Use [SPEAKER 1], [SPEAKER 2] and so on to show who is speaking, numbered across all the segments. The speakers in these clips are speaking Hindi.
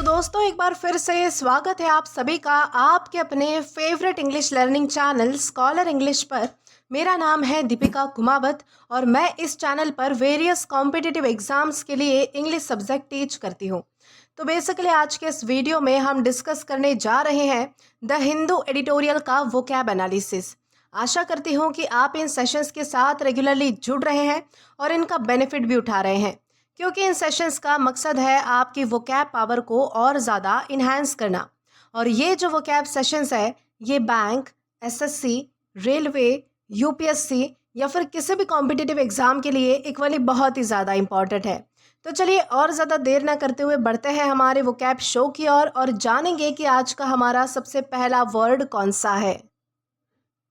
[SPEAKER 1] तो दोस्तों एक बार फिर से स्वागत है आप सभी का आपके अपने favourite English learning channel scholar English पर। मेरा नाम है दीपिका कुमावत और मैं इस चैनल पर वेरियस कॉम्पिटिटिव एग्जाम्स के लिए इंग्लिश सब्जेक्ट टीच करती हूँ। तो बेसिकली आज के इस वीडियो में हम डिस्कस करने जा रहे हैं द हिंदू एडिटोरियल का वोकैब एनालिसिस। आशा करती हूँ कि आप इन सेशंस के साथ रेगुलरली जुड़ रहे हैं और इनका बेनिफिट भी उठा रहे हैं, क्योंकि इन सेशंस का मकसद है आपकी वोकैब पावर को और ज़्यादा इन्हांस करना। और ये जो वोकैब सेशंस है ये बैंक, एसएससी, रेलवे, यूपीएससी या फिर किसी भी कॉम्पिटिटिव एग्जाम के लिए इक्वली बहुत ही ज़्यादा इंपॉर्टेंट है। तो चलिए और ज़्यादा देर ना करते हुए बढ़ते हैं हमारे वोकैब शो की ओर और जानेंगे कि आज का हमारा सबसे पहला वर्ड कौन सा है।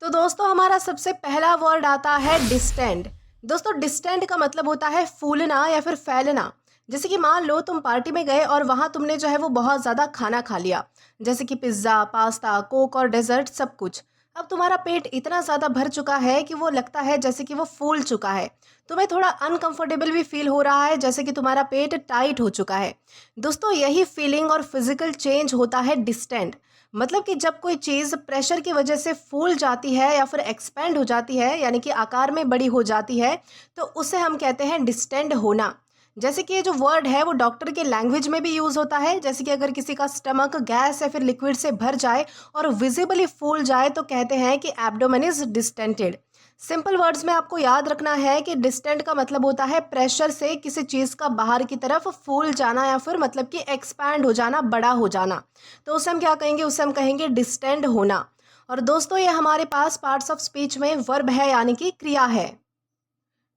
[SPEAKER 1] तो दोस्तों हमारा सबसे पहला वर्ड आता है डिस्टेंड। दोस्तों डिस्टेंड का मतलब होता है फूलना या फिर फैलना। जैसे कि मान लो तुम पार्टी में गए और वहाँ तुमने जो है वो बहुत ज़्यादा खाना खा लिया, जैसे कि पिज़्ज़ा, पास्ता, कोक और डेजर्ट सब कुछ। अब तुम्हारा पेट इतना ज़्यादा भर चुका है कि वो लगता है जैसे कि वो फूल चुका है। तुम्हें थोड़ा अनकंफर्टेबल भी फील हो रहा है, जैसे कि तुम्हारा पेट टाइट हो चुका है। दोस्तों यही फीलिंग और फिजिकल चेंज होता है डिस्टेंड। मतलब कि जब कोई चीज़ प्रेशर की वजह से फूल जाती है या फिर एक्सपेंड हो जाती है, यानी कि आकार में बड़ी हो जाती है, तो उसे हम कहते हैं डिस्टेंड होना। जैसे कि ये जो वर्ड है वो डॉक्टर के लैंग्वेज में भी यूज़ होता है। जैसे कि अगर किसी का स्टमक गैस या फिर लिक्विड से भर जाए और विजिबली फूल जाए तो कहते हैं कि एब्डोमेन इज डिस्टेंटेड। सिंपल वर्ड्स में आपको याद रखना है कि डिस्टेंट का मतलब होता है प्रेशर से किसी चीज़ का बाहर की तरफ फूल जाना या फिर मतलब कि एक्सपैंड हो जाना, बड़ा हो जाना। तो उसे हम क्या कहेंगे, उसे हम कहेंगे डिस्टेंड होना। और दोस्तों ये हमारे पास पार्ट्स ऑफ स्पीच में वर्ब है, यानी कि क्रिया है।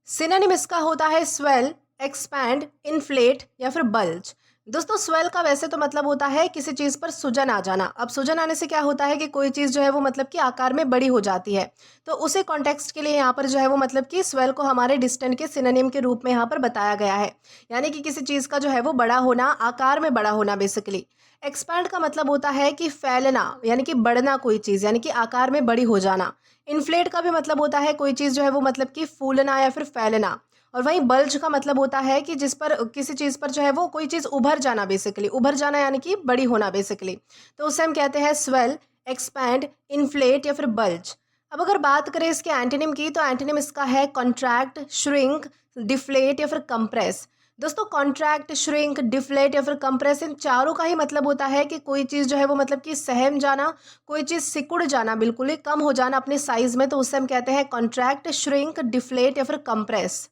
[SPEAKER 1] सिनोनिम इसका होता है स्वेल, एक्सपैंड, इन्फ्लेट या फिर बल्ज। दोस्तों स्वेल का वैसे तो मतलब होता है किसी चीज़ पर सूजन आ जाना। अब सूजन आने से क्या होता है कि कोई चीज़ जो है वो मतलब कि आकार में बड़ी हो जाती है। तो उसे कॉन्टेक्स्ट के लिए यहाँ पर जो है वो मतलब कि स्वेल को हमारे डिस्टेंट के सिनोनिम के रूप में यहाँ पर बताया गया है, यानी कि किसी चीज़ का जो है वो बड़ा होना, आकार में बड़ा होना बेसिकली। एक्सपैंड का मतलब होता है कि फैलना, यानी कि बढ़ना कोई चीज़, यानी कि आकार में बड़ी हो जाना। इन्फ्लेट का भी मतलब होता है कोई चीज़ जो है वो मतलब कि फूलना या फिर फैलना। और वहीं बल्ज का मतलब होता है कि जिस पर किसी चीज़ पर जो है वो कोई चीज़ उभर जाना, बेसिकली उभर जाना यानी कि बड़ी होना बेसिकली। तो उसे हम कहते हैं स्वेल, एक्सपैंड, इन्फ्लेट या फिर बल्ज। अब अगर बात करें इसके एंटोनिम की, तो एंटोनिम इसका है कॉन्ट्रैक्ट, श्रिंक, डिफ्लेट या फिर कंप्रेस। दोस्तों कॉन्ट्रैक्ट, श्रिंक, डिफ्लेट या फिर कंप्रेस, इन चारों का ही मतलब होता है कि कोई चीज़ जो है वो मतलब कि सहम जाना, कोई चीज़ सिकुड़ जाना, बिल्कुल ही कम हो जाना अपने साइज में, तो उससे हम कहते हैं कॉन्ट्रैक्ट, श्रिंक, डिफ्लेट या फिर कंप्रेस।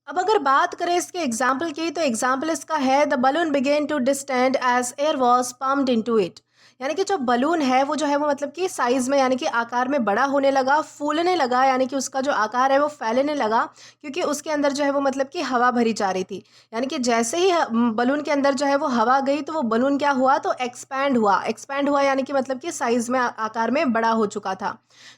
[SPEAKER 1] अब अगर बात करें इसके एग्जाम्पल की, तो एग्जाम्पल इसका है the balloon began to distend as air was pumped into it. यानी कि जो बलून है वो जो है वो मतलब कि साइज में, यानी कि आकार में बड़ा होने लगा, फूलने लगा, यानी कि उसका जो आकार है वो फैलने लगा, क्योंकि उसके अंदर जो है वो मतलब कि हवा भरी जा रही थी। यानी कि जैसे ही बलून के अंदर जो है वो हवा गई तो वो बलून क्या हुआ, तो एक्सपैंड हुआ यानी कि मतलब कि साइज में, आकार में बड़ा हो चुका था।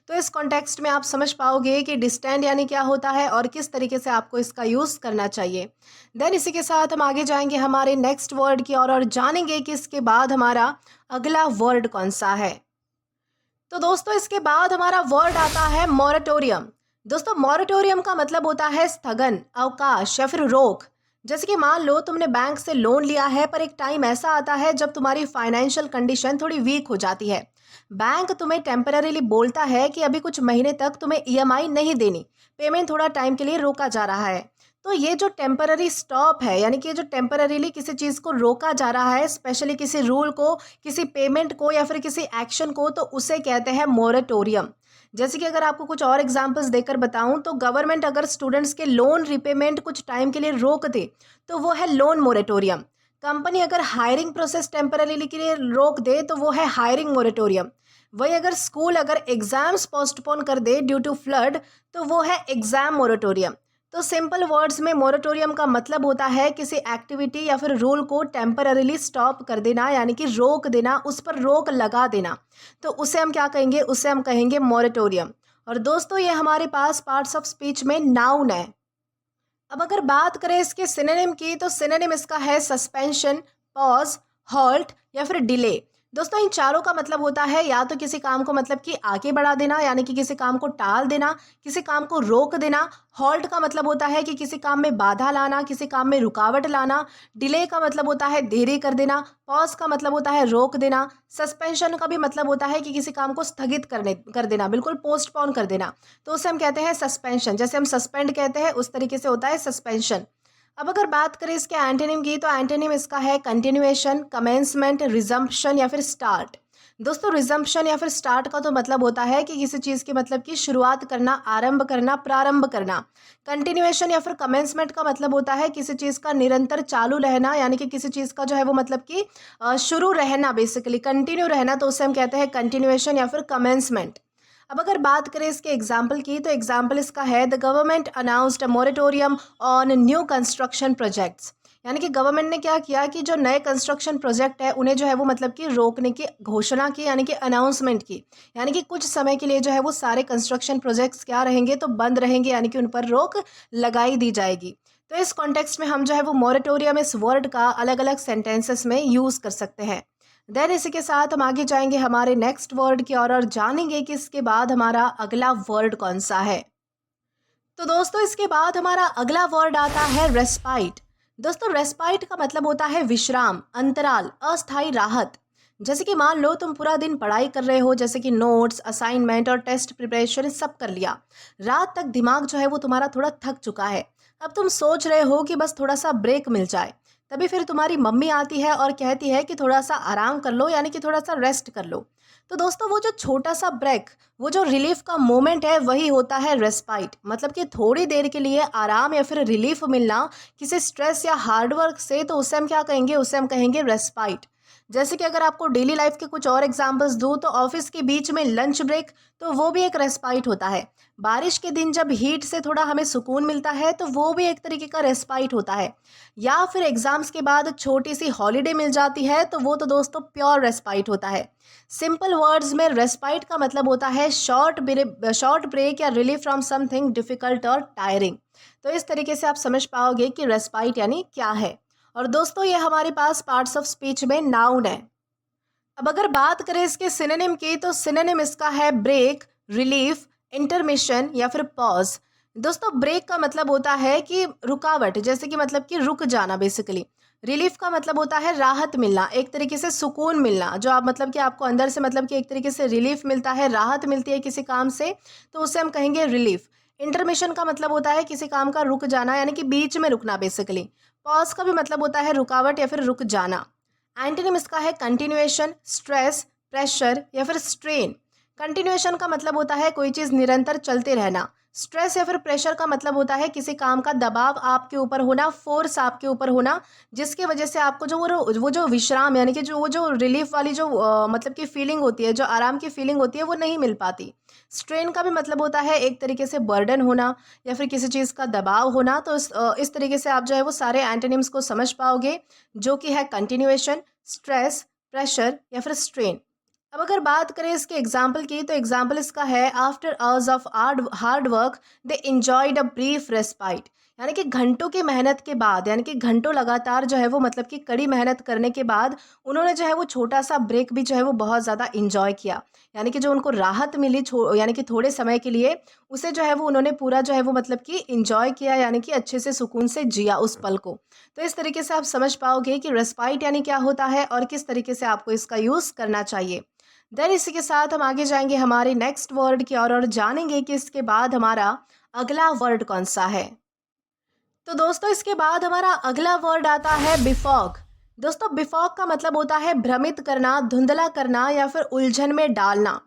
[SPEAKER 1] तो इस कॉन्टेक्स्ट में आप समझ पाओगे कि डिस्टेंड यानी क्या होता है और किस तरीके से आपको इसका यूज़ करना चाहिए। देन इसी के साथ हम आगे जाएंगे हमारे नेक्स्ट वर्ड की और जानेंगे कि इसके बाद हमारा अगला वर्ड कौन सा है। तो दोस्तों इसके बाद हमारा वर्ड आता है मॉरेटोरियम। दोस्तों मॉरेटोरियम का मतलब होता है स्थगन, अवकाश या फिर रोक। जैसे कि मान लो तुमने बैंक से लोन लिया है, पर एक टाइम ऐसा आता है जब तुम्हारी फाइनेंशियल कंडीशन थोड़ी वीक हो जाती है। बैंक तुम्हें टेम्पररीली बोलता है कि अभी कुछ महीने तक तुम्हें ईएमआई नहीं देनी, पेमेंट थोड़ा टाइम के लिए रोका जा रहा है। तो ये जो टेम्पररी स्टॉप है, यानी कि ये जो टेम्पररीली किसी चीज़ को रोका जा रहा है, स्पेशली किसी रूल को, किसी पेमेंट को या फिर किसी एक्शन को, तो उसे कहते हैं मोरेटोरियम। जैसे कि अगर आपको कुछ और एग्जांपल्स देकर बताऊं, तो गवर्नमेंट अगर स्टूडेंट्स के लोन रिपेमेंट कुछ टाइम के लिए रोक दे तो वो है लोन मोरेटोरियम। कंपनी अगर हायरिंग प्रोसेस टेम्पररीली के लिए रोक दे तो वो है हायरिंग मोरेटोरियम। वही अगर स्कूल अगर एग्जाम्स पोस्टपोन कर दे ड्यू टू फ्लड तो वो है एग्जाम मोरेटोरियम। तो सिंपल वर्ड्स में मोरेटोरियम का मतलब होता है किसी एक्टिविटी या फिर रूल को टेम्पररीली स्टॉप कर देना, यानी कि रोक देना, उस पर रोक लगा देना। तो उसे हम क्या कहेंगे, उसे हम कहेंगे मोरेटोरियम। और दोस्तों ये हमारे पास पार्ट्स ऑफ स्पीच में नाउन है। अब अगर बात करें इसके सिनोनिम की, तो सिनोनिम इसका है सस्पेंशन, पॉज, हॉल्ट या फिर डिले। दोस्तों इन चारों का मतलब होता है या तो किसी काम को मतलब कि आगे बढ़ा देना, यानी कि किसी काम को टाल देना, किसी काम को रोक देना। हॉल्ट का मतलब होता है कि किसी काम में बाधा लाना, किसी काम में रुकावट लाना। डिले का मतलब होता है देरी कर देना। पॉज का मतलब होता है रोक देना। सस्पेंशन का भी मतलब होता है कि किसी काम को स्थगित कर देना, बिल्कुल पोस्टपोन कर देना, तो उसे हम कहते हैं सस्पेंशन। जैसे हम सस्पेंड कहते हैं उस तरीके से होता है सस्पेंशन। अब अगर बात करें इसके एंटोनिम की, तो एंटोनिम इसका है कंटिन्यूएशन, कमेंसमेंट, रिजम्पशन या फिर स्टार्ट। दोस्तों रिजम्पशन या फिर स्टार्ट का तो मतलब होता है कि किसी चीज़ की मतलब की शुरुआत करना, आरंभ करना, प्रारंभ करना। कंटिन्यूएशन या फिर कमेंसमेंट का मतलब होता है किसी चीज़ का निरंतर चालू रहना, यानी कि किसी चीज़ का जो है वो मतलब कि शुरू रहना, बेसिकली कंटिन्यू रहना, तो उसे हम कहते हैं कंटिन्यूएशन या फिर कमेंसमेंट। अब अगर बात करें इसके एग्जाम्पल की, तो एग्जाम्पल इसका है the government announced a moratorium on new construction projects. यानी कि गवर्नमेंट ने क्या किया कि जो नए कंस्ट्रक्शन प्रोजेक्ट है उन्हें जो है वो मतलब कि रोकने की घोषणा की, यानी कि अनाउंसमेंट की। यानी कि कुछ समय के लिए जो है वो सारे कंस्ट्रक्शन प्रोजेक्ट्स क्या रहेंगे, तो बंद रहेंगे, यानी कि उन पर रोक लगाई दी जाएगी। तो इस कॉन्टेक्स्ट में हम जो है वो मोरेटोरियम इस वर्ड का अलग अलग सेंटेंसेस में यूज़ कर सकते हैं। देन इसी के साथ हम आगे जाएंगे हमारे नेक्स्ट वर्ड की और जानेंगे कि इसके बाद हमारा अगला वर्ड कौन सा है। तो दोस्तों इसके बाद हमारा अगला वर्ड आता है रेस्पाइट। दोस्तों रेस्पाइट का मतलब होता है विश्राम, अंतराल, अस्थायी राहत। जैसे कि मान लो तुम पूरा दिन पढ़ाई कर रहे हो, जैसे कि नोट्स, असाइनमेंट और टेस्ट प्रिपरेशन सब कर लिया। रात तक दिमाग जो है वो तुम्हारा थोड़ा थक चुका है। अब तुम सोच रहे हो कि बस थोड़ा सा ब्रेक मिल जाए। तभी फिर तुम्हारी मम्मी आती है और कहती है कि थोड़ा सा आराम कर लो, यानी कि थोड़ा सा रेस्ट कर लो। तो दोस्तों वो जो छोटा सा ब्रेक, वो जो रिलीफ का मोमेंट है, वही होता है रेस्पाइट। मतलब कि थोड़ी देर के लिए आराम या फिर रिलीफ मिलना किसी स्ट्रेस या हार्डवर्क से, तो उसे हम क्या कहेंगे, उसे हम कहेंगे रेस्पाइट। जैसे कि अगर आपको डेली लाइफ के कुछ और एग्जांपल्स दूं, तो ऑफिस के बीच में लंच ब्रेक, तो वो भी एक रेस्पाइट होता है। बारिश के दिन जब हीट से थोड़ा हमें सुकून मिलता है, तो वो भी एक तरीके का रेस्पाइट होता है। या फिर एग्जाम्स के बाद छोटी सी हॉलीडे मिल जाती है, तो वो तो दोस्तों प्योर रेस्पाइट होता है। सिंपल वर्ड्स में रेस्पाइट का मतलब होता है शॉर्ट ब्रेक या रिलीफ फ्रॉम समथिंग डिफिकल्ट और टायरिंग। तो इस तरीके से आप समझ पाओगे कि रेस्पाइट यानी क्या है। और दोस्तों ये हमारे पास पार्ट्स ऑफ स्पीच में नाउन है। अब अगर बात करें इसके सिनोनिम की, तो सिनोनिम इसका है ब्रेक, रिलीफ, इंटरमिशन या फिर पॉज। दोस्तों ब्रेक का मतलब होता है कि रुकावट, जैसे कि मतलब कि रुक जाना बेसिकली। रिलीफ का मतलब होता है राहत मिलना, एक तरीके से सुकून मिलना, जो आप मतलब कि आपको अंदर से मतलब कि एक तरीके से रिलीफ मिलता है, राहत मिलती है किसी काम से, तो उसे हम कहेंगे रिलीफ। इंटरमिशन का मतलब होता है किसी काम का रुक जाना, यानी कि बीच में रुकना बेसिकली। पॉज का भी मतलब होता है रुकावट या फिर रुक जाना। एंटोनिम इसका है कंटिन्यूएशन, स्ट्रेस, प्रेशर या फिर स्ट्रेन। कंटिन्यूएशन का मतलब होता है कोई चीज़ निरंतर चलते रहना। स्ट्रेस या फिर प्रेशर का मतलब होता है किसी काम का दबाव आपके ऊपर होना, फोर्स आपके ऊपर होना, जिसकी वजह से आपको जो वो जो विश्राम, यानी कि जो रिलीफ वाली जो मतलब की फीलिंग होती है, जो आराम की फीलिंग होती है, वो नहीं मिल पाती। स्ट्रेन का भी मतलब होता है एक तरीके से बर्डन होना या फिर किसी चीज़ का दबाव होना। तो इस तरीके से आप जो है वो सारे एंटोनिम्स को समझ पाओगे, जो कि है कंटिन्यूएशन, स्ट्रेस, प्रेशर या फिर स्ट्रेन। अब अगर बात करें इसके एग्जाम्पल की, तो एग्जाम्पल इसका है after hours of hard work they enjoyed a brief respite. यानी कि घंटों की मेहनत के बाद, यानी कि घंटों लगातार जो है वो मतलब कि कड़ी मेहनत करने के बाद उन्होंने जो है वो छोटा सा ब्रेक भी जो है वो बहुत ज़्यादा इंजॉय किया। यानी कि जो उनको राहत मिली यानी कि थोड़े समय के लिए, उसे जो है वो उन्होंने पूरा जो है वो मतलब कि इंजॉय किया, यानी कि अच्छे से सुकून से जिया उस पल को। तो इस तरीके से आप समझ पाओगे कि रेस्पाइट यानी क्या होता है और किस तरीके से आपको इसका यूज़ करना चाहिए। देन इसी के साथ हम आगे जाएंगे हमारे नेक्स्ट वर्ड की और जानेंगे कि इसके बाद हमारा अगला वर्ड कौन सा है। तो दोस्तों इसके बाद हमारा अगला वर्ड आता है बिफॉग। दोस्तों बिफॉग का मतलब होता है भ्रमित करना, धुंधला करना या फिर उलझन में डालना।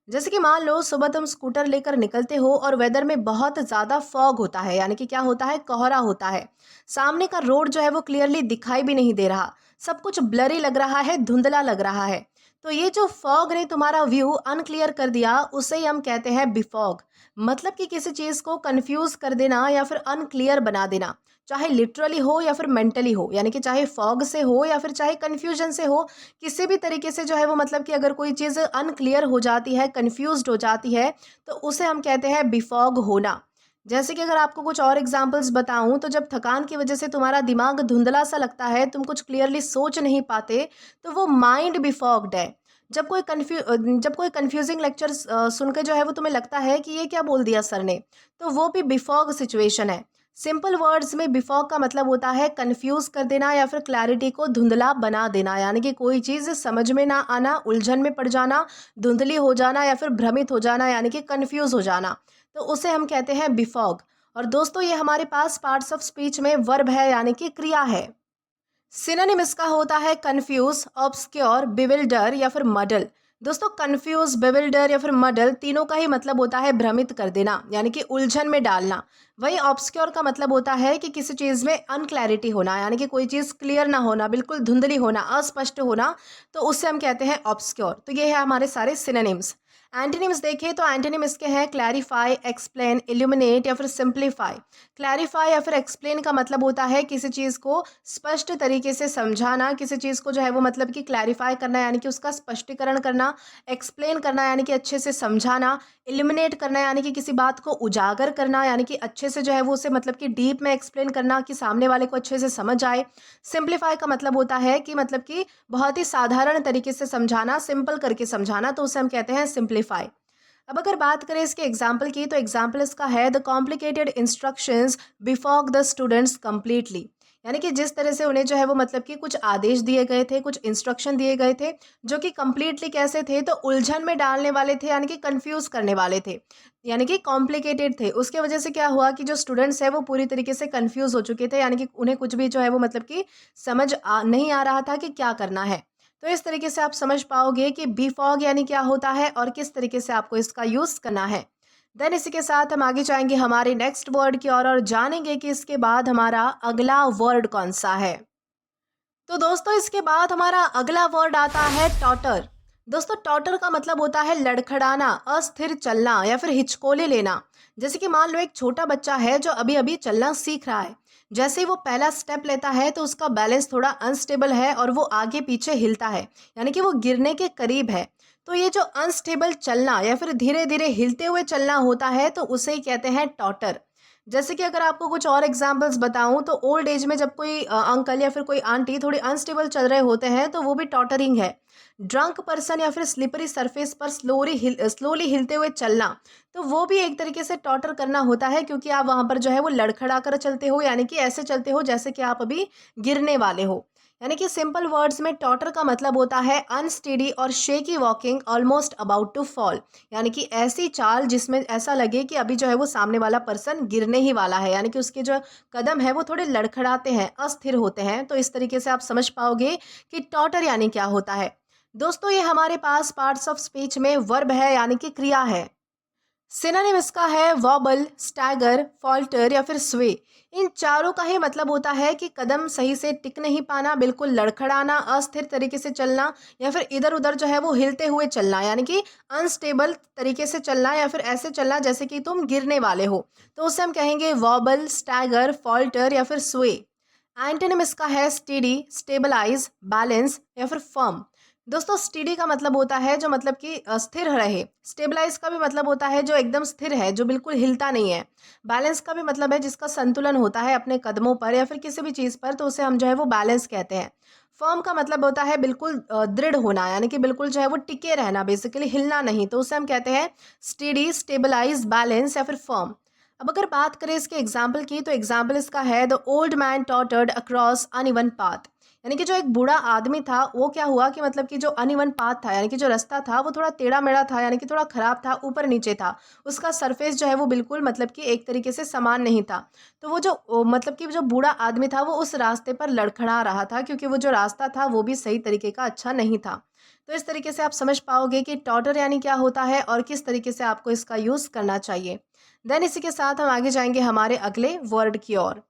[SPEAKER 1] जैसे कि मान लो सुबह तुम स्कूटर लेकर निकलते हो और वेदर में बहुत ज़्यादा फॉग होता है, यानी कि क्या होता है, कोहरा होता है। सामने का रोड जो है वो क्लियरली दिखाई भी नहीं दे रहा, सब कुछ ब्लरी लग रहा है, धुंधला लग रहा है। तो ये जो फॉग ने तुम्हारा व्यू अनक्लियर कर दिया, उसे ही हम कहते हैं बिफॉग। मतलब कि किसी चीज़ को कंफ्यूज कर देना या फिर अनक्लियर बना देना, चाहे लिटरली हो या फिर मेंटली हो, यानी कि चाहे फॉग से हो या फिर चाहे कन्फ्यूजन से हो, किसी भी तरीके से जो है वो मतलब कि अगर कोई चीज़ अनक्लियर हो जाती है, कन्फ्यूज्ड हो जाती है, तो उसे हम कहते हैं बिफॉग होना। जैसे कि अगर आपको कुछ और एग्जांपल्स बताऊं, तो जब थकान की वजह से तुम्हारा दिमाग धुंधला सा लगता है, तुम कुछ क्लियरली सोच नहीं पाते, तो वो माइंड बिफॉग्ड है। जब कोई कंफ्यूजिंग लेक्चर सुन के जो है वो तुम्हें लगता है कि ये क्या बोल दिया सर ने, तो वो भी बिफॉग सिचुएशन है। सिंपल वर्ड्स में बिफॉग का मतलब होता है कंफ्यूज कर देना या फिर क्लैरिटी को धुंधला बना देना, यानी कि कोई चीज़ समझ में ना आना, उलझन में पड़ जाना, धुंधली हो जाना या फिर भ्रमित हो जाना, यानी कि कंफ्यूज हो जाना, तो उसे हम कहते हैं बिफॉग। और दोस्तों ये हमारे पास पार्ट्स ऑफ स्पीच में वर्ब है, यानी कि क्रिया है। सिनोनिम इसका होता है कंफ्यूज, ऑब्सक्योर, बिविल्डर या फिर मडल। दोस्तों कंफ्यूज, बिविल्डर या फिर मडल तीनों का ही मतलब होता है भ्रमित कर देना, यानी कि उलझन में डालना। वहीं ऑब्सक्योर का मतलब होता है कि किसी चीज़ में अनक्लैरिटी होना, यानी कि कोई चीज़ क्लियर ना होना, बिल्कुल धुंधली होना, अस्पष्ट होना, तो उससे हम कहते हैं ऑब्सक्योर। तो ये है हमारे सारे सिनोनिम्स। एंटोनिम्स देखें तो एंटोनिम इसके हैं क्लैरिफाई, एक्सप्लेन, इल्यूमिनेट या फिर सिंप्लीफाई। क्लैरिफाई या फिर एक्सप्लेन का मतलब होता है किसी चीज़ को स्पष्ट तरीके से समझाना, किसी चीज़ को जो है वो मतलब कि क्लैरिफाई करना, यानी कि उसका स्पष्टीकरण करना। एक्सप्लेन करना यानी कि अच्छे से समझाना। इल्यूमिनेट करना यानी कि किसी बात को उजागर करना, यानी कि अच्छे से जो है वो उसे मतलब कि डीप में एक्सप्लेन करना कि सामने वाले को अच्छे से समझ आए। सिंप्लीफाई का मतलब होता है कि मतलब कि बहुत ही साधारण तरीके से समझाना, सिंपल करके समझाना, तो उसे हम कहते हैं सिंप्लीफाई। अब अगर बात करें इसके एग्जाम्पल की, तो एग्जाम्पल इसका है the complicated instructions befog the students completely. यानी कि जिस तरह से उन्हें जो है वो मतलब कि कुछ आदेश दिए गए थे, कुछ इंस्ट्रक्शन दिए गए थे, जो कि कंप्लीटली कैसे थे, तो उलझन में डालने वाले थे, यानी कि कंफ्यूज करने वाले थे, यानी कि कॉम्प्लिकेटेड थे। उसके वजह से क्या हुआ कि जो स्टूडेंट्स है वो पूरी तरीके से कंफ्यूज हो चुके थे, यानी कि उन्हें कुछ भी जो है वो मतलब कि नहीं आ रहा था कि क्या करना है। तो इस तरीके से आप समझ पाओगे कि बी फॉग यानी क्या होता है और किस तरीके से आपको इसका यूज़ करना है। देन इसी के साथ हम आगे जाएंगे हमारे नेक्स्ट वर्ड की ओर और जानेंगे कि इसके बाद हमारा अगला वर्ड कौन सा है। तो दोस्तों इसके बाद हमारा अगला वर्ड आता है टॉटर। दोस्तों टॉटर का मतलब होता है लड़खड़ाना, अस्थिर चलना या फिर हिचकोले लेना। जैसे कि मान लो एक छोटा बच्चा है जो अभी अभी चलना सीख रहा है। जैसे ही वो पहला स्टेप लेता है तो उसका बैलेंस थोड़ा अनस्टेबल है और वो आगे पीछे हिलता है, यानी कि वो गिरने के करीब है। तो ये जो अनस्टेबल चलना या फिर धीरे धीरे हिलते हुए चलना होता है तो उसे ही कहते हैं टॉटर। जैसे कि अगर आपको कुछ और एग्जांपल्स बताऊं तो ओल्ड एज में जब कोई अंकल या फिर कोई आंटी थोड़ी अनस्टेबल चल रहे होते हैं तो वो भी टॉटरिंग है। ड्रंक पर्सन या फिर स्लिपरी सरफेस पर स्लोली हिलते हुए चलना, तो वो भी एक तरीके से टॉटर करना होता है, क्योंकि आप वहां पर जो है वो लड़खड़ा कर चलते हो, यानी कि ऐसे चलते हो जैसे कि आप अभी गिरने वाले हो। यानी कि सिंपल वर्ड्स में टॉटर का मतलब होता है अनस्टेडी और shaky walking almost about to fall, यानी कि ऐसी चाल जिसमें ऐसा लगे कि अभी जो है वो सामने वाला पर्सन गिरने ही वाला है, यानी कि उसके जो कदम है वो थोड़े लड़खड़ाते हैं, अस्थिर होते हैं। तो इस तरीके से आप समझ पाओगे कि टॉटर यानी क्या होता है। दोस्तों ये हमारे पास पार्ट्स ऑफ स्पीच में वर्ब है, यानी कि क्रिया है। सिनोनिम इसका है वॉबल, स्टैगर, फॉल्टर या फिर स्वे। इन चारों का ही मतलब होता है कि कदम सही से टिक नहीं पाना, बिल्कुल लड़खड़ाना, अस्थिर तरीके से चलना या फिर इधर उधर जो है वो हिलते हुए चलना, यानी कि अनस्टेबल तरीके से चलना या फिर ऐसे चलना जैसे कि तुम गिरने वाले हो। तो उससे हम कहेंगे वॉबल, स्टैगर, फॉल्टर या फिर स्वे। एंटोनिम इसका है स्टेडी, स्टेबलाइज, बैलेंस या फिर फर्म। दोस्तों स्टेडी का मतलब होता है जो मतलब कि स्थिर रहे। स्टेबलाइज का भी मतलब होता है जो एकदम स्थिर है, जो बिल्कुल हिलता नहीं है। बैलेंस का भी मतलब है जिसका संतुलन होता है अपने कदमों पर या फिर किसी भी चीज़ पर, तो उसे हम जो है वो बैलेंस कहते हैं। फर्म का मतलब होता है बिल्कुल दृढ़ होना, यानी कि बिल्कुल जो है वो टिके रहना, बेसिकली हिलना नहीं, तो उसे हम कहते हैं स्टेडी, स्टेबलाइज, बैलेंस या फिर फर्म। अब अगर बात करें इसके एग्जाम्पल की, तो एग्जाम्पल इसका है the old man tottered across uneven path. यानी कि जो एक बूढ़ा आदमी था वो क्या हुआ कि मतलब कि जो अनइवन पाथ था, यानी कि जो रास्ता था वो थोड़ा टेढ़ा मेढ़ा था, यानी कि थोड़ा खराब था, ऊपर नीचे था। उसका सरफेस जो है वो बिल्कुल मतलब कि एक तरीके से समान नहीं था। तो मतलब कि जो बूढ़ा आदमी था वो उस रास्ते पर लड़खड़ा रहा था, क्योंकि वो जो रास्ता था वो भी सही तरीके का अच्छा नहीं था। तो इस तरीके से आप समझ पाओगे कि टॉटर यानी क्या होता है और किस तरीके से आपको इसका यूज़ करना चाहिए। देन इसी के साथ हम आगे जाएंगे हमारे अगले वर्ड की ओर।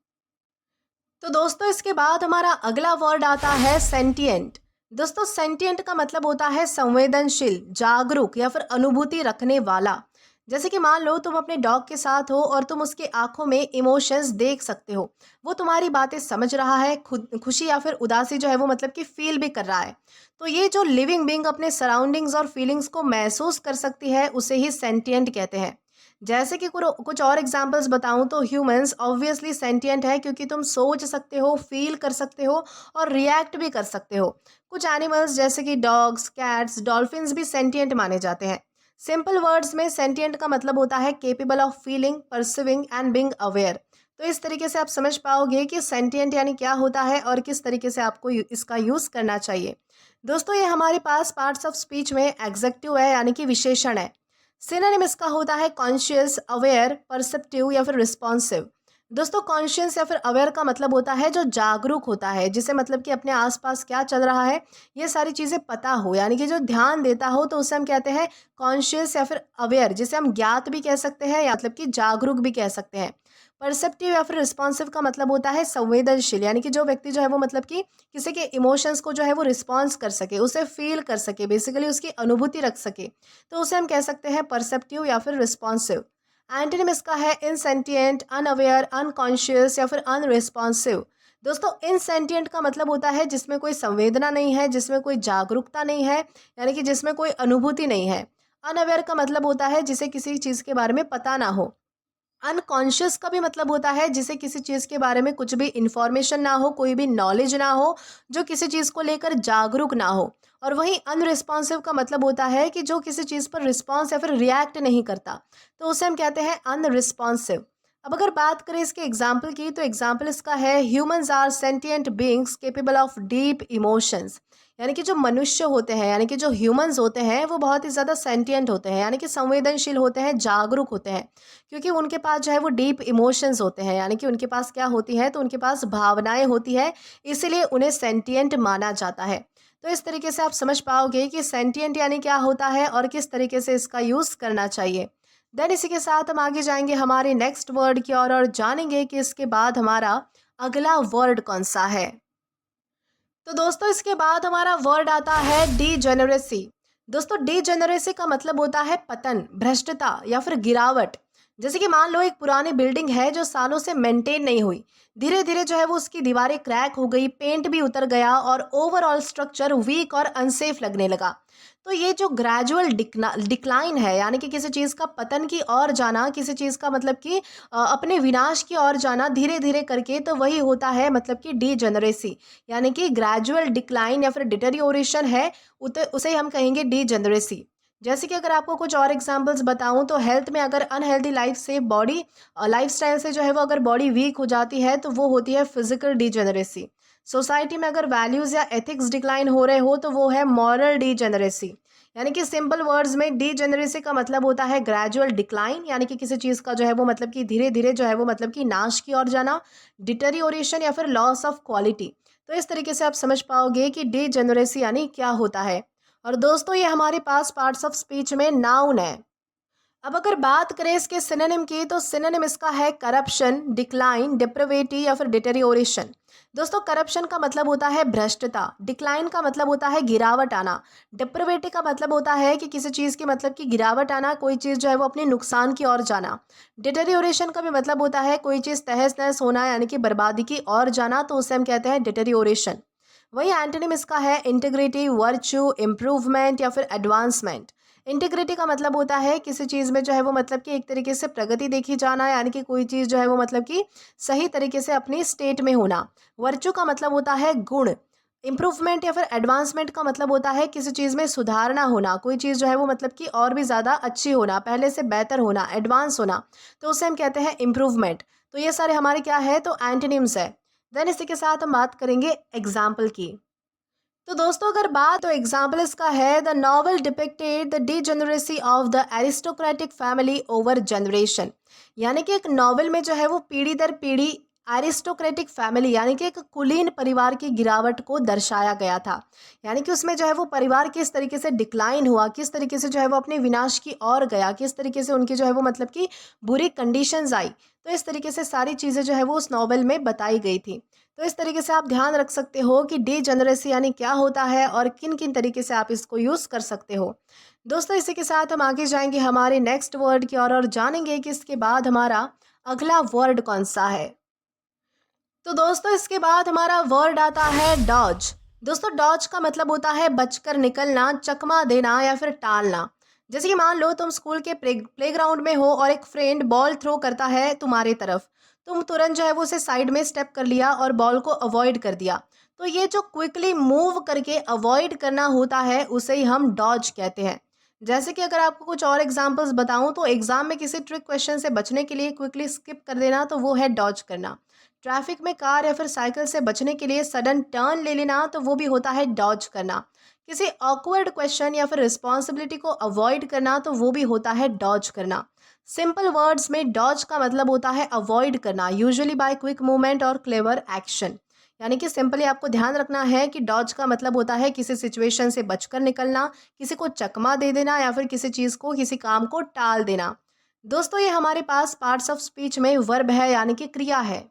[SPEAKER 1] तो दोस्तों इसके बाद हमारा अगला वर्ड आता है सेंटिएंट। दोस्तों सेंटिएंट का मतलब होता है संवेदनशील, जागरूक या फिर अनुभूति रखने वाला। जैसे कि मान लो तुम अपने डॉग के साथ हो और तुम उसके आंखों में इमोशंस देख सकते हो, वो तुम्हारी बातें समझ रहा है, खुद खुशी या फिर उदासी जो है वो मतलब कि फील भी कर रहा है। तो ये जो लिविंग बीइंग अपने सराउंडिंग्स और फीलिंग्स को महसूस कर सकती है उसे ही सेंटिएंट कहते हैं। जैसे कि कुछ और एग्जांपल्स बताऊं तो ह्यूमंस ऑब्वियसली सेंटिएंट है क्योंकि तुम सोच सकते हो, फील कर सकते हो और रिएक्ट भी कर सकते हो। कुछ एनिमल्स जैसे कि डॉग्स, कैट्स, डॉल्फिन्स भी सेंटिएंट माने जाते हैं। सिंपल वर्ड्स में सेंटिएंट का मतलब होता है capable of feeling, perceiving and being aware. तो इस तरीके से आप समझ पाओगे कि सेंटिएंट यानी क्या होता है और किस तरीके से आपको इसका यूज करना चाहिए। दोस्तों ये हमारे पास पार्ट्स ऑफ स्पीच में एग्जेक्टिव है यानी कि विशेषण है। सिनोनिम इसका होता है कॉन्शियस, अवेयर, परसेप्टिव या फिर रिस्पॉन्सिव। दोस्तों कॉन्शियस या फिर अवेयर का मतलब होता है जो जागरूक होता है, जिसे मतलब कि अपने आसपास क्या चल रहा है ये सारी चीज़ें पता हो, यानी कि जो ध्यान देता हो, तो उसे हम कहते हैं कॉन्शियस या फिर अवेयर, जिसे हम ज्ञात भी कह सकते हैं या मतलब कि जागरूक भी कह सकते हैं। परसेप्टिव या फिर रिस्पॉन्सिव का मतलब होता है संवेदनशील, यानी कि जो व्यक्ति जो है वो मतलब कि किसी के इमोशंस को जो है वो रिस्पॉन्स कर सके, उसे फील कर सके, बेसिकली उसकी अनुभूति रख सके, तो उसे हम कह सकते हैं परसेप्टिव या फिर रिस्पॉन्सिव। एंटोनिम इसका है इनसेंटिएंट, अनअवेयर, अनकॉन्शियस या फिर अनरिस्पॉन्सिव। दोस्तों इनसेंटिएंट का मतलब होता है जिसमें कोई संवेदना नहीं है, जिसमें कोई जागरूकता नहीं है, यानी कि जिसमें कोई अनुभूति नहीं है। अनअवेयर का मतलब होता है जिसे किसी चीज़ के बारे में पता ना हो। अनकॉन्शियस का भी मतलब होता है जिसे किसी चीज़ के बारे में कुछ भी इंफॉर्मेशन ना हो, कोई भी नॉलेज ना हो, जो किसी चीज़ को लेकर जागरूक ना हो। और वहीं अनरिस्पॉन्सिव का मतलब होता है कि जो किसी चीज़ पर रिस्पॉन्स या फिर रिएक्ट नहीं करता, तो उसे हम कहते हैं अनरिस्पॉन्सिव। अब अगर बात करें इसके एग्जाम्पल की, तो एग्जाम्पल इसका है humans are sentient beings capable of deep emotions. यानी कि जो मनुष्य होते हैं, यानी कि जो ह्यूमंस होते हैं, वो बहुत ही ज़्यादा सेंटिएंट होते हैं, यानी कि संवेदनशील होते हैं, जागरूक होते हैं, क्योंकि उनके पास जो है वो डीप इमोशंस होते हैं, यानी कि उनके पास क्या होती है, तो उनके पास भावनाएं होती है, इसीलिए उन्हें सेंटिएंट माना जाता है। तो इस तरीके से आप समझ पाओगे कि सेंटिएंट यानी क्या होता है और किस तरीके से इसका यूज़ करना चाहिए। देन इसी के साथ हम आगे जाएंगे हमारे नेक्स्ट वर्ड की ओर और जानेंगे कि इसके बाद हमारा अगला वर्ड कौन सा है। तो दोस्तों इसके बाद हमारा वर्ड आता है डीजेनरेसी। दोस्तों डीजेनरेसी का मतलब होता है पतन, भ्रष्टता या फिर गिरावट। जैसे कि मान लो एक पुरानी बिल्डिंग है जो सालों से मेंटेन नहीं हुई, धीरे धीरे जो है वो उसकी दीवारें क्रैक हो गई, पेंट भी उतर गया और ओवरऑल स्ट्रक्चर वीक और अनसेफ लगने लगा। तो ये जो ग्रेजुअल डिक्लाइन है, यानी कि किसी चीज़ का पतन की ओर जाना, किसी चीज़ का मतलब कि अपने विनाश की ओर जाना धीरे धीरे करके, तो वही होता है मतलब कि डीजेनरेसी, यानी कि ग्रेजुअल डिक्लाइन या फिर डिटेरियोरेशन है, उसे हम कहेंगे डीजेनरेसी। जैसे कि अगर आपको कुछ और एग्जांपल्स बताऊं, तो हेल्थ में अगर अनहेल्दी लाइफस्टाइल से जो है वो अगर बॉडी वीक हो जाती है, तो वो होती है फिजिकल डीजेनरेसी। सोसाइटी में अगर वैल्यूज़ या एथिक्स डिक्लाइन हो रहे हो, तो वो है मॉरल डीजेनरेसी। यानी कि सिंपल वर्ड्स में डीजेनरेसी का मतलब होता है ग्रेजुअल डिक्लाइन, यानी कि किसी चीज़ का जो है वो मतलब कि धीरे धीरे जो है वो मतलब कि नाश की ओर जाना, डिटेरियोरेशन या फिर लॉस ऑफ क्वालिटी। तो इस तरीके से आप समझ पाओगे कि डीजेनरेसी यानी क्या होता है। और दोस्तों ये हमारे पास पार्ट्स ऑफ स्पीच में नाउन है। अब अगर बात करें इसके सिनोनिम की, तो सिनोनिम इसका है करप्शन, डिक्लाइन, डिप्रेविटी या फिर डिटेरियोरेशन। दोस्तों करप्शन का मतलब होता है भ्रष्टता, डिक्लाइन का मतलब होता है गिरावट आना, डिप्रेविटी का मतलब होता है कि किसी चीज़ की मतलब कि गिरावट आना, कोई चीज़ जो है वो अपने नुकसान की ओर जाना। डिटेरियोरेशन का भी मतलब होता है कोई चीज़ तहस नहस होना, यानी कि बर्बादी की ओर जाना, तो उसे हम कहते हैं डिटेरियोरेशन। वही एंटोनिम इसका है इंटीग्रिटी, वर्च्यू, इम्प्रूवमेंट या फिर एडवांसमेंट। इंटीग्रिटी का मतलब होता है किसी चीज़ में जो है वो मतलब कि एक तरीके से प्रगति देखी जाना, यानी कि कोई चीज़ जो है वो मतलब कि सही तरीके से अपनी स्टेट में होना। वर्च्यू का मतलब होता है गुण। इम्प्रूवमेंट या फिर एडवांसमेंट का मतलब होता है किसी चीज़ में सुधारना होना, कोई चीज़ जो है वो मतलब कि और भी ज़्यादा अच्छी होना, पहले से बेहतर होना, एडवांस होना, तो उसे हम कहते हैं इम्प्रूवमेंट। तो ये सारे हमारे क्या है, तो एंटोनिम्स है। देन इसी के साथ हम बात करेंगे एग्जाम्पल की। तो दोस्तों अगर बात, तो एग्जाम्पल इसका है the novel depicted the degeneracy of the aristocratic family over generation. यानी कि एक नॉवल में जो है वो पीढ़ी दर पीढ़ी एरिस्टोक्रेटिक फैमिली, यानी कि एक कुलीन परिवार की गिरावट को दर्शाया गया था। यानी कि उसमें जो है वो परिवार किस तरीके से डिक्लाइन हुआ, किस तरीके से जो है वो अपने विनाश की ओर गया, किस तरीके से उनकी जो है वो मतलब कि बुरी कंडीशंस आई। तो इस तरीके से सारी चीज़ें जो है वो उस नॉवल में बताई गई थी। तो इस तरीके से आप ध्यान रख सकते हो कि डीजेनरेसी यानी क्या होता है और किन किन तरीके से आप इसको यूज़ कर सकते हो। दोस्तों इसी के साथ हम आगे जाएंगे हमारे नेक्स्ट वर्ड की ओर और जानेंगे कि इसके बाद हमारा अगला वर्ड कौन सा है। तो दोस्तों इसके बाद हमारा वर्ड आता है डॉज। दोस्तों डॉज का मतलब होता है बचकर निकलना, चकमा देना या फिर टालना। जैसे कि मान लो तुम स्कूल के प्लेग्राउंड में हो और एक फ्रेंड बॉल थ्रो करता है तुम्हारी तरफ। तुम तुरंत जो है वो उसे साइड में स्टेप कर लिया और बॉल को अवॉइड कर दिया। तो ये जो क्विकली मूव करके अवॉइड करना होता है उसे ही हम डॉज कहते हैं। जैसे कि अगर आपको कुछ और एग्जांपल्स बताऊं तो एग्जाम में किसी ट्रिक क्वेश्चन से बचने के लिए क्विकली स्किप कर देना तो वो है डॉज करना। ट्रैफिक में कार या फिर साइकिल से बचने के लिए सडन टर्न ले लेना तो वो भी होता है डॉज करना। किसी ऑकवर्ड क्वेश्चन या फिर रिस्पॉन्सिबिलिटी को अवॉइड करना तो वो भी होता है डॉज करना। सिंपल वर्ड्स में डॉज का मतलब होता है अवॉइड करना, यूजुअली बाय क्विक मूवमेंट और क्लेवर एक्शन। यानी कि सिंपली आपको ध्यान रखना है कि डॉज का मतलब होता है किसी सिचुएशन से बचकर निकलना, किसी को चकमा दे देना या फिर किसी चीज़ को, किसी काम को टाल देना। दोस्तों ये हमारे पास पार्ट्स ऑफ स्पीच में वर्ब है यानी कि क्रिया है।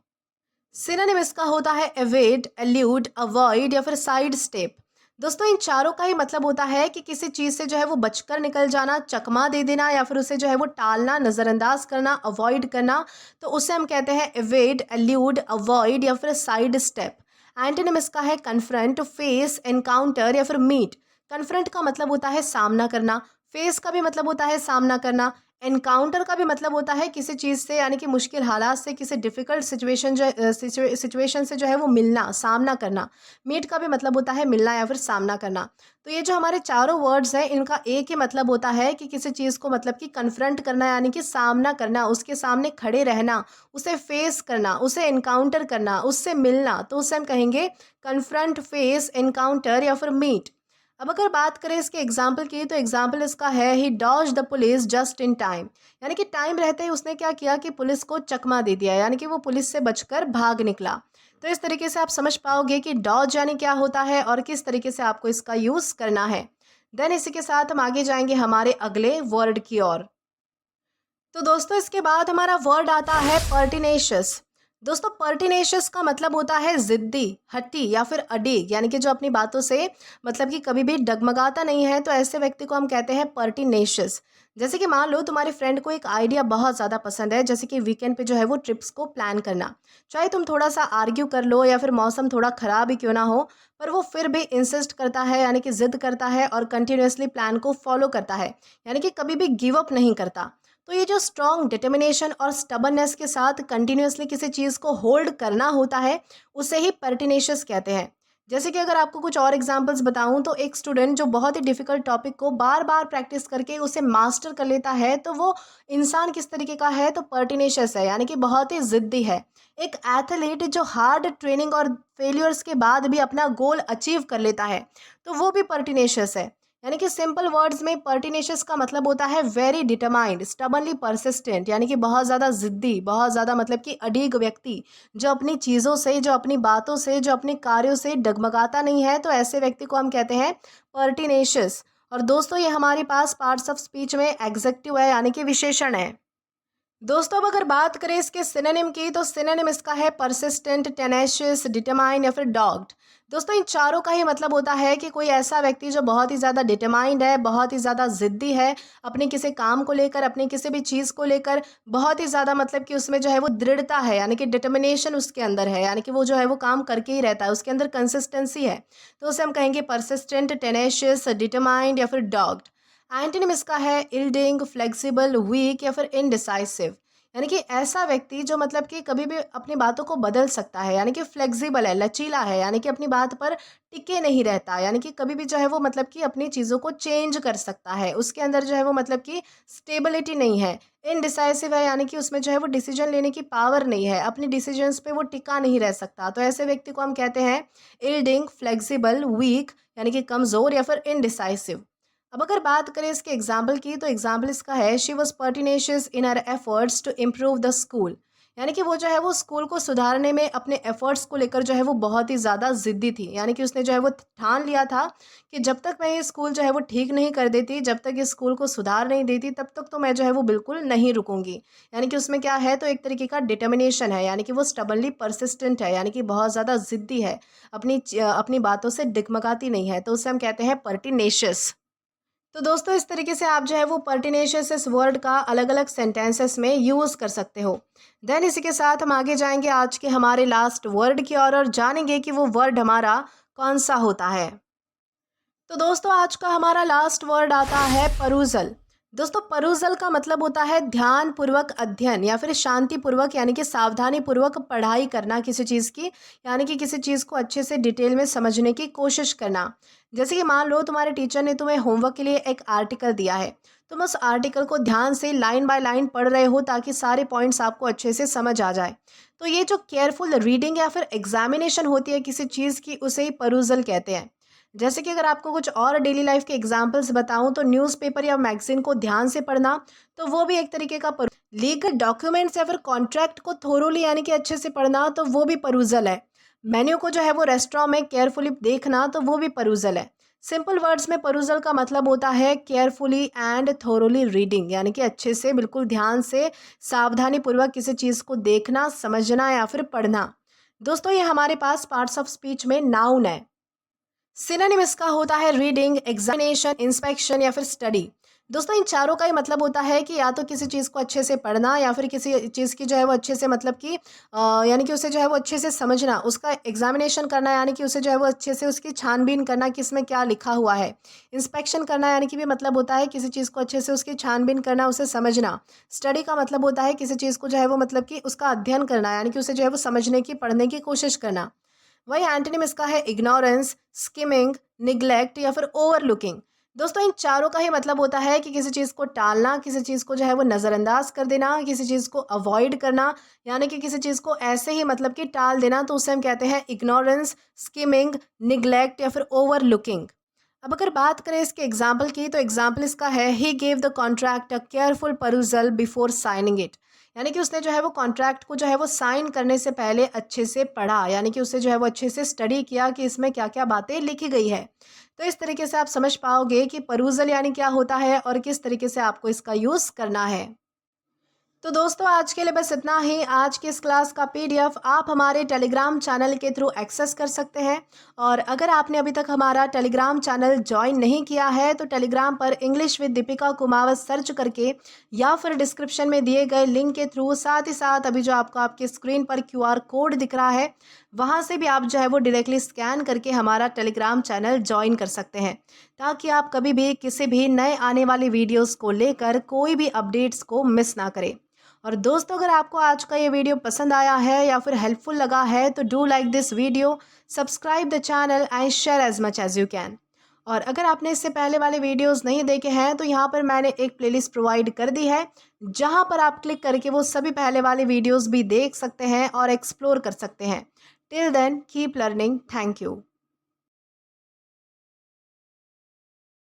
[SPEAKER 1] सिनोनिम इसका होता है एवेड, एल्यूड, अवॉइड या फिर साइड स्टेप। दोस्तों इन चारों का ही मतलब होता है कि किसी चीज़ से जो है वो बचकर निकल जाना, चकमा दे देना या फिर उसे जो है वो टालना, नज़रअंदाज करना, अवॉइड करना। तो उसे हम कहते हैं एवेड, एल्यूड, अवॉइड या फिर साइड स्टेप। एंटोनिम इसका है कन्फ्रंट, फेस, एनकाउंटर या फिर मीट। कन्फ्रंट का मतलब होता है सामना करना, फेस का भी मतलब होता है सामना करना, एनकाउंटर का भी मतलब होता है किसी चीज़ से यानी कि मुश्किल हालात से, किसी डिफ़िकल्ट सिचुएशन से जो है वो मिलना, सामना करना। मीट का भी मतलब होता है मिलना या फिर सामना करना। तो ये जो हमारे चारों वर्ड्स हैं इनका एक ही मतलब होता है कि किसी चीज़ को मतलब कि कन्फ्रंट करना यानी कि सामना करना, उसके सामने खड़े रहना, उसे फेस करना, उसे एनकाउंटर करना, उससे मिलना। तो उसे हम कहेंगे कन्फ्रंट, फेस, एनकाउंटर या फिर मीट। अब अगर बात करें इसके एग्जाम्पल की तो एग्जाम्पल इसका है he dodge the police just in time. यानी कि टाइम रहते ही उसने क्या किया कि पुलिस को चकमा दे दिया, यानी कि वो पुलिस से बचकर भाग निकला। तो इस तरीके से आप समझ पाओगे कि डॉज यानी क्या होता है और किस तरीके से आपको इसका यूज़ करना है। देन इसी के साथ हम आगे जाएंगे हमारे अगले वर्ड की ओर। तो दोस्तों इसके बाद हमारा वर्ड आता है पर्टिनेशियस। दोस्तों पर्टिनेशियस का मतलब होता है जिद्दी, हट्टी या फिर अडीग, यानी कि जो अपनी बातों से मतलब कि कभी भी डगमगाता नहीं है, तो ऐसे व्यक्ति को हम कहते हैं पर्टिनेशियस। जैसे कि मान लो तुम्हारी फ्रेंड को एक आइडिया बहुत ज़्यादा पसंद है, जैसे कि वीकेंड पे जो है वो ट्रिप्स को प्लान करना। चाहे तुम थोड़ा सा आर्ग्यू कर लो या फिर मौसम थोड़ा ख़राब ही क्यों ना हो, पर वो फिर भी इंसिस्ट करता है, यानी कि ज़िद करता है और कंटिन्यूसली प्लान को फॉलो करता है, यानी कि कभी भी गिव अप नहीं करता। तो ये जो स्ट्रॉन्ग डिटर्मिनेशन और स्टबननेस के साथ कंटिन्यूसली किसी चीज़ को होल्ड करना होता है उसे ही पर्टिनेशियस कहते हैं। जैसे कि अगर आपको कुछ और एग्जांपल्स बताऊं तो एक स्टूडेंट जो बहुत ही डिफ़िकल्ट टॉपिक को बार बार प्रैक्टिस करके उसे मास्टर कर लेता है तो वो इंसान किस तरीके का है, तो पर्टिनेशियस है, यानी कि बहुत ही ज़िद्दी है। एक एथलीट जो हार्ड ट्रेनिंग और फेलियर्स के बाद भी अपना गोल अचीव कर लेता है तो वो भी पर्टिनेशियस है। यानी कि सिंपल वर्ड्स में पर्टिनेशियस का मतलब होता है वेरी डिटरमाइंड, स्टबनली परसिस्टेंट, यानी कि बहुत ज़्यादा ज़िद्दी, बहुत ज़्यादा मतलब कि अडीग व्यक्ति जो अपनी चीज़ों से, जो अपनी बातों से, जो अपने कार्यों से डगमगाता नहीं है, तो ऐसे व्यक्ति को हम कहते हैं पर्टिनेशियस। और दोस्तों ये हमारे पास पार्ट्स ऑफ स्पीच में एग्जेक्टिव है यानी कि विशेषण है। दोस्तों अब अगर बात करें इसके सिनोनिम की तो सिनोनिम इसका है परसिस्टेंट, टेनेशियस, डिटरमाइंड या फिर डॉग्ड। दोस्तों इन चारों का ही मतलब होता है कि कोई ऐसा व्यक्ति जो बहुत ही ज़्यादा डिटरमाइंड है, बहुत ही ज़्यादा ज़िद्दी है, अपने किसी काम को लेकर, अपनी किसी भी चीज़ को लेकर बहुत ही ज़्यादा मतलब कि उसमें जो है वो दृढ़ता है, यानी कि डिटर्मिनेशन उसके अंदर है, यानी कि वो जो है वो काम करके ही रहता है, उसके अंदर कंसिस्टेंसी है। तो उसे हम कहेंगे परसिस्टेंट, टेनेशियस, डिटरमाइंड या फिर डॉग्ड। एंटोनिम इसका है इल्डिंग, फ्लेक्सिबल, वीक या फिर इनडिसाइसिव। यानी कि ऐसा व्यक्ति जो मतलब कि कभी भी अपनी बातों को बदल सकता है, यानी कि फ्लेक्सिबल है, लचीला है, यानी कि अपनी बात पर टिके नहीं रहता, यानी कि कभी भी जो है वो मतलब कि अपनी चीज़ों को चेंज कर सकता है, उसके अंदर जो है वो मतलब कि स्टेबिलिटी नहीं है। इनडिसाइसिव है, यानी कि उसमें जो है वो डिसीजन लेने की पावर नहीं है, अपनी डिसीजंस पे वो टिका नहीं रह सकता। तो ऐसे व्यक्ति को हम कहते हैं इल्डिंग, फ्लेक्सिबल, वीक यानी कि कमज़ोर या फिर इनडिसाइसिव। अब अगर बात करें इसके एग्जाम्पल की तो एग्जाम्पल इसका है she was pertinacious in her efforts to improve the school. यानी कि वो जो है वो स्कूल को सुधारने में अपने एफर्ट्स को लेकर जो है वो बहुत ही ज़्यादा ज़िद्दी थी, यानी कि उसने जो है वो ठान लिया था कि जब तक मैं ये स्कूल जो है वो ठीक नहीं कर देती, जब तक इस स्कूल को सुधार नहीं देती, तब तक तो मैं जो है वो बिल्कुल नहीं रुकूंगी। यानी कि उसमें क्या है, तो एक तरीके का डिटर्मिनेशन है, यानी कि वो स्टबनली परसिस्टेंट है, यानी कि बहुत ज़्यादा ज़िद्दी है, अपनी बातों से डिगमगाती नहीं है, तो उसे हम कहते हैं पर्टिनेशियस। तो दोस्तों इस तरीके से आप जो है वो पर्टिनेशियस इस वर्ड का अलग अलग सेंटेंसेस में यूज़ कर सकते हो। देन इसी के साथ हम आगे जाएंगे आज के हमारे लास्ट वर्ड की ओर और जानेंगे कि वो वर्ड हमारा कौन सा होता है। तो दोस्तों आज का हमारा लास्ट वर्ड आता है परूजल। दोस्तों परusal का मतलब होता है ध्यान पूर्वक अध्ययन या फिर शांति पूर्वक यानी कि सावधानी पूर्वक पढ़ाई करना किसी चीज़ की, यानी कि किसी चीज़ को अच्छे से डिटेल में समझने की कोशिश करना। जैसे कि मान लो तुम्हारे टीचर ने तुम्हें होमवर्क के लिए एक आर्टिकल दिया है, तुम उस आर्टिकल को ध्यान से लाइन बाय लाइन पढ़ रहे हो ताकि सारे पॉइंट्स आपको अच्छे से समझ आ जाए। तो ये जो केयरफुल रीडिंग या फिर एग्जामिनेशन होती है किसी चीज़ की, उसे ही परusal कहते हैं। जैसे कि अगर आपको कुछ और डेली लाइफ के एग्जांपल्स बताऊं तो न्यूज़पेपर या मैगजीन को ध्यान से पढ़ना, तो वो भी एक तरीके का लीगल डॉक्यूमेंट्स या फिर कॉन्ट्रैक्ट को थोरोली यानी कि अच्छे से पढ़ना, तो वो भी परusal है। मेन्यू को जो है वो रेस्टोरेंट में केयरफुली देखना, तो वो भी परusal है। सिंपल वर्ड्स में परusal का मतलब होता है केयरफुली एंड थोरोली रीडिंग, यानी कि अच्छे से बिल्कुल ध्यान से सावधानी पूर्वक किसी चीज़ को देखना, समझना या फिर पढ़ना। दोस्तों ये हमारे पास पार्ट्स ऑफ स्पीच में नाउन है। सिनोनिम इसका होता है रीडिंग, एग्जामिनेशन, इंस्पेक्शन या फिर स्टडी। दोस्तों इन चारों का ही मतलब होता है कि या तो किसी चीज़ को अच्छे से पढ़ना या फिर किसी चीज़ की जो है वो अच्छे से मतलब कि यानी कि उसे जो है वो अच्छे से समझना, उसका एग्जामिनेशन करना यानी कि उसे जो है वो अच्छे से उसकी छानबीन करना कि इसमें क्या लिखा हुआ है। इंस्पेक्शन करना यानी कि भी मतलब होता है किसी चीज़ को अच्छे से उसकी छानबीन करना, उसे समझना। स्टडी का मतलब होता है किसी चीज़ को जो है वो मतलब कि उसका अध्ययन करना, यानी कि उसे जो है वो समझने की, पढ़ने की कोशिश करना। वही एंटोनिम इसका है इग्नोरेंस, स्किमिंग, निग्लेक्ट या फिर ओवरलुकिंग। दोस्तों इन चारों का ही मतलब होता है कि किसी चीज़ को टालना, किसी चीज़ को जो है वो नज़रअंदाज कर देना, किसी चीज़ को अवॉइड करना, यानी कि किसी चीज़ को ऐसे ही मतलब कि टाल देना, तो उसे हम कहते हैं इग्नोरेंस, स्किमिंग, निग्लेक्ट या फिर ओवरलुकिंग। अब अगर बात करें इसके एग्जाम्पल की, तो एग्जाम्पल इसका है he gave the contract a careful perusal before signing it, यानी कि उसने जो है वो कॉन्ट्रैक्ट को जो है वो साइन करने से पहले अच्छे से पढ़ा, यानी कि उसे जो है वो अच्छे से स्टडी किया कि इसमें क्या क्या बातें लिखी गई है। तो इस तरीके से आप समझ पाओगे कि परusal यानी क्या होता है और किस तरीके से आपको इसका यूज़ करना है। तो दोस्तों आज के लिए बस इतना ही। आज की इस क्लास का पीडीएफ आप हमारे टेलीग्राम चैनल के थ्रू एक्सेस कर सकते हैं। और अगर आपने अभी तक हमारा टेलीग्राम चैनल ज्वाइन नहीं किया है तो टेलीग्राम पर English with Deepika Kumawat search करके या फिर डिस्क्रिप्शन में दिए गए लिंक के थ्रू, साथ ही साथ अभी जो आपको आपकी स्क्रीन पर QR कोड दिख रहा है, वहाँ से भी आप जो है वो डायरेक्टली स्कैन करके हमारा टेलीग्राम चैनल ज्वाइन कर सकते हैं, ताकि आप कभी भी किसी भी नए आने वाली वीडियोज़ को लेकर कोई भी अपडेट्स को मिस ना करें। और दोस्तों अगर आपको आज का ये वीडियो पसंद आया है या फिर हेल्पफुल लगा है तो do like this video, subscribe the channel and share as much as you can. और अगर आपने इससे पहले वाले वीडियोस नहीं देखे हैं तो यहाँ पर मैंने एक प्लेलिस्ट प्रोवाइड कर दी है, जहाँ पर आप क्लिक करके वो सभी पहले वाले वीडियोस भी देख सकते हैं और एक्सप्लोर कर सकते हैं। Till then keep learning. Thank you.